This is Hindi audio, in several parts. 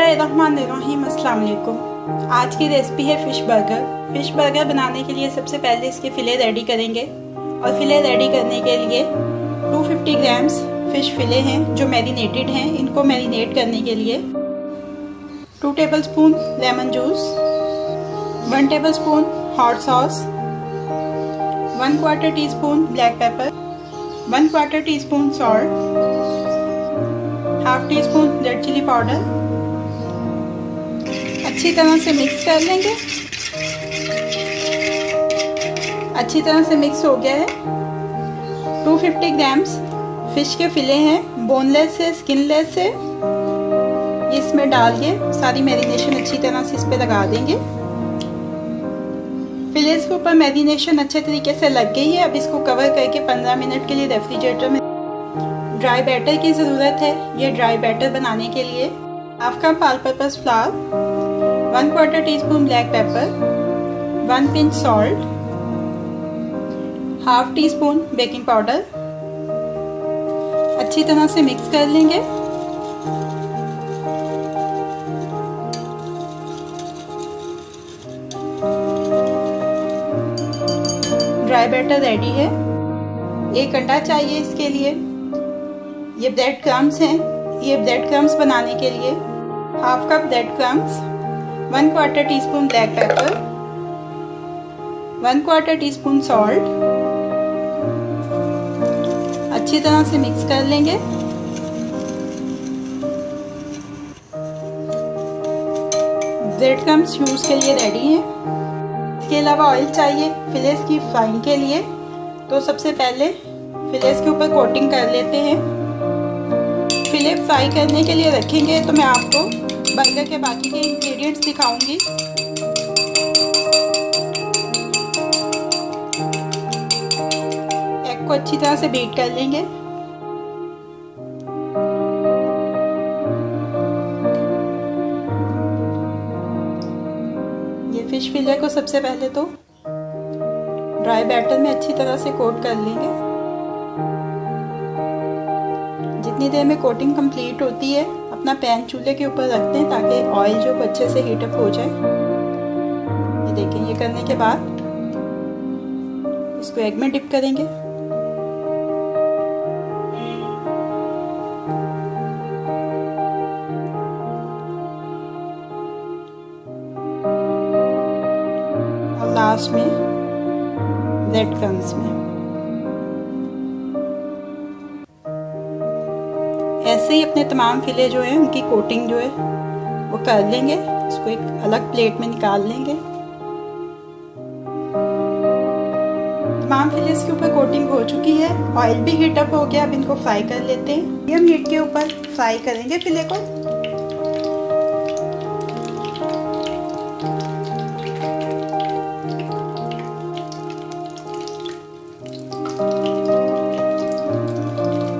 बिस्मिल्लाहिर्रहमानिर्रहीम। अस्सलाम वालेकुम। आज की रेसिपी है फ़िश बर्गर। फ़िश बर्गर बनाने के लिए सबसे पहले इसके फ़िले रेडी करेंगे और फ़िले रेडी करने के लिए 250 ग्राम्स फ़िश फ़िले हैं जो मैरिनेटेड हैं। इनको मैरिनेट करने के लिए 2 tablespoon lemon juice, 1 tablespoon hot sauce, 1/4 teaspoon black pepper, 1/4 teaspoon salt, half teaspoon red chilli powder. अच्छी तरह से मिक्स कर लेंगे। अच्छी तरह से मिक्स हो गया है। 250 ग्राम्स फिश के फिले हैं, बोनलेस है, स्किनलेस है। इसमें डाल के सारी मैरिनेशन अच्छी तरह से इस पे लगा देंगे। फिलेस के ऊपर मैरिनेशन अच्छे तरीके से लग गई है। अब इसको कवर करके 15 मिनट के लिए रेफ्रिजरेटर में। ड्राई बैटर की ज़रूरत है। ये ड्राई बैटर बनाने के लिए half cup all purpose flower, 1/4 teaspoon black paper, 1 pinch salt, half tea spoon baking powder. अच्छी तरह से मिक्स कर लेंगे। ड्राई बैटर रेडी है। 1 अंडा चाहिए इसके लिए। ये ब्रेड क्रम्स हैं। ये ब्रेड क्रम्स बनाने के लिए half cup bread crumbs, 1/4 teaspoon black pepper, 1/4 teaspoon salt. अच्छी तरह से मिक्स कर लेंगे। ब्रेड क्रम्स यूज के लिए रेडी हैं। इसके अलावा ऑयल चाहिए फिलेस की फ्राइंग के लिए। तो सबसे पहले फिलेस के ऊपर कोटिंग कर लेते हैं। फिले फ्राई करने के लिए रखेंगे तो मैं आपको बर्गर के बाकी के इंग्रेडिएंट्स दिखाऊंगी। एग को अच्छी तरह से बीट कर लेंगे। ये फिश फिले को सबसे पहले तो ड्राई बैटर में अच्छी तरह से कोट कर लेंगे। जितनी देर में कोटिंग कंप्लीट होती है अपना पैन चूल्हे के ऊपर रखते हैं ताकि ऑयल जो अच्छे से हीटअप हो जाए। ये देखें, ये करने के बाद इसको एग में डिप करेंगे। और लास्ट में ब्रेड क्रम्स में। ऐसे ही अपने तमाम फिले जो है उनकी कोटिंग जो है वो कर लेंगे। इसको एक अलग प्लेट में निकाल लेंगे। तमाम फिले के ऊपर कोटिंग हो चुकी है। ऑयल भी हीट अप हो गया। अब इनको फ्राई कर लेते हैं। हम हीट के ऊपर फ्राई करेंगे फिले को।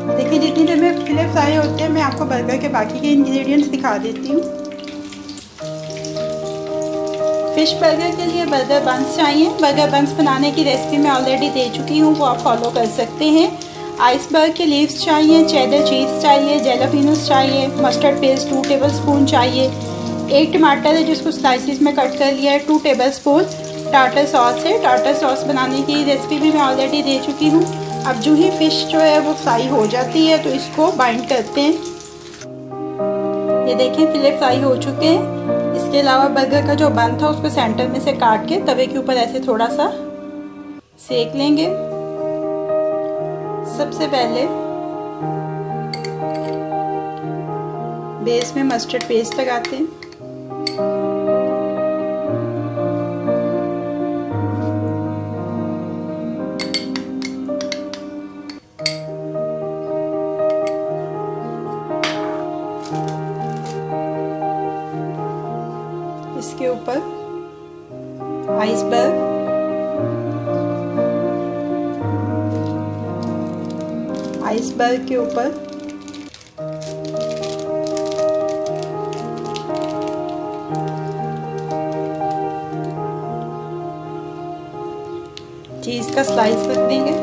देखिए, जितनी देर में फिले फ्राई होते हैं मैं आपको बर्गर के बाकी के इंग्रेडिएंट्स दिखा देती हूँ। फिश बर्गर के लिए बर्गर बंस चाहिए। बर्गर बंस बनाने की रेसिपी मैं ऑलरेडी दे चुकी हूँ, वो आप फॉलो कर सकते हैं। आइसबर्ग के लीव्स चाहिए, चेडर चीज़ चाहिए, जैलापिनोस चाहिए, मस्टर्ड पेस्ट 2 टेबलस्पून चाहिए। 1 टमाटर है जिसको स्लाइसिस में कट कर लिया है। 2 टेबलस्पून टार्टर सॉस है। टार्टर सॉस बनाने की रेसिपी भी मैं ऑलरेडी दे चुकी हूँ। अब जो ही फिश जो है वो फ्राई हो जाती है तो इसको बाइंड करते हैं। ये देखें, फिले फ्राई हो चुके हैं। इसके अलावा बर्गर का जो बन था उसको सेंटर में से काट के तवे के ऊपर ऐसे थोड़ा सा सेक लेंगे। सबसे पहले बेस में मस्टर्ड पेस्ट लगाते हैं। इसके ऊपर आइसबर्ग, आइसबर्ग के ऊपर चीज का स्लाइस रख देंगे।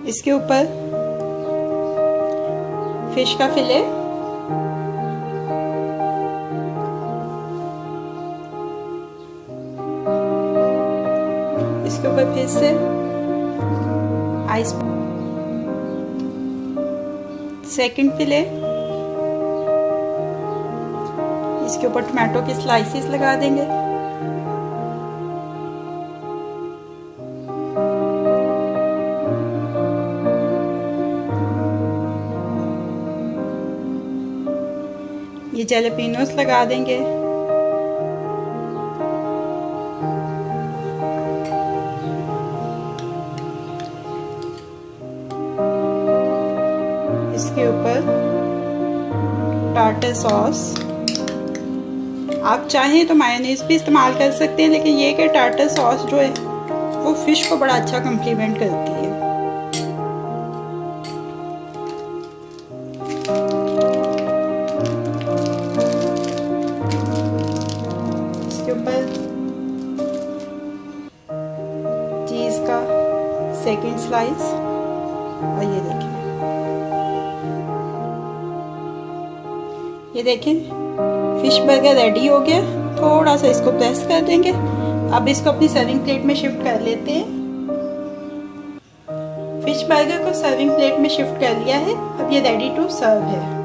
इसके ऊपर फिश का फिले, इसके ऊपर फिर से आइस, सेकंड फिले, इसके ऊपर टमाटो के स्लाइसेस लगा देंगे। ये जैलापेनोस लगा देंगे। इसके ऊपर टार्टर सॉस, आप चाहें तो मायोनीज भी इस्तेमाल कर सकते हैं, लेकिन ये कि टार्टर सॉस जो है वो फिश को बड़ा अच्छा कम्प्लीमेंट करती है। इसके ऊपर चीज का सेकंड स्लाइस, और ये देखें फिश बर्गर रेडी हो गया। थोड़ा सा इसको प्रेस कर देंगे। अब इसको अपनी सर्विंग प्लेट में शिफ्ट कर लेते हैं। फिश बर्गर को सर्विंग प्लेट में शिफ्ट कर लिया है। अब ये रेडी टू सर्व है।